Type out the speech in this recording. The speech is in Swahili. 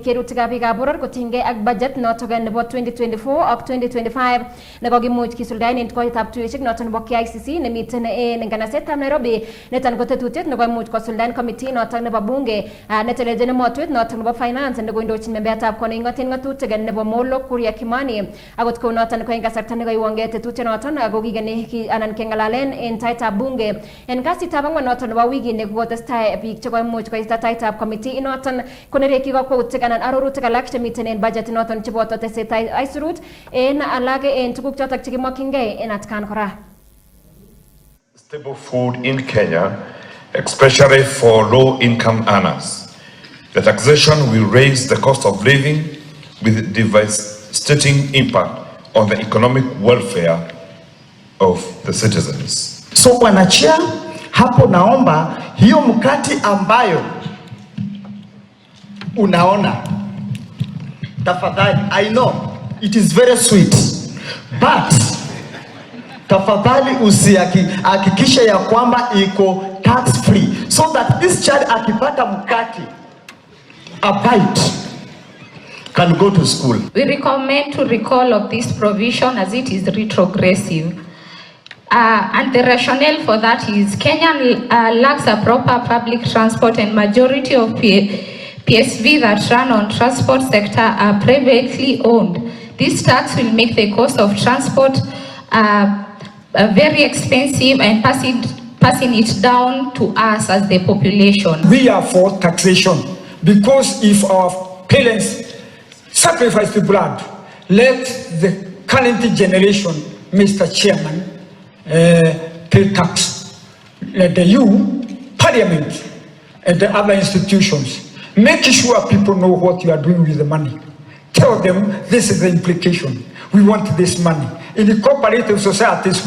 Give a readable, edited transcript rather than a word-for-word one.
kerutikab biikab boror kotinygei ak budget noton nebo 2024 ak 2025 nekokimuch kisuldaen en koitab tuyoshek noton nebo KICC nemiten en nganasetab Nairobi. Niton ko tetutiet nekoimuch kosuldaen committee noton nebo bunge netelelchin motwet noton nebo finance nekoindochin membeatab kot neking'oten ng'atutik nebo Molo Kuria Kimani. Akot kou noton ko en kasarta nekoiwongei tetutiet noton ako kikeni anan keng'alalen en taitab bunge en kasitab ang'wan noton nebo wikini kokotestai biik chekoimuch koista taitab committee inoton konerekyi kakwautik anan arorutik alak chemiten en budget noton cheboto tesetai aisurut en alak en tuguk chotok chekimokyingei en atkan kora. Stable food in Kenya, especially for low-income earners. The taxation will raise the cost of living with devastating impact on the economic welfare of the citizens. So Bwana Chair, hapo naomba hiyo mkati ambayo unaona, tafadhali, I know it is very sweet, but tafadhali usihakikisha ya kwamba iko tax free so that this child akipata mkati a bite can go to school. We recommend to recall of this provision as it is retrogressive. And the rationale for that is Kenya lacks a proper public transport and majority of PSV that run on transport sector are privately owned. This tax will make the cost of transport very expensive and passing it down to us as the population. We are for taxation because if our parents sacrifice the blood, let the current generation, Mr. Chairman, pay tax. Let the Parliament and the other institutions make sure people know what you are doing with the money. Tell them this is the implication. We want this money. In the cooperative societies,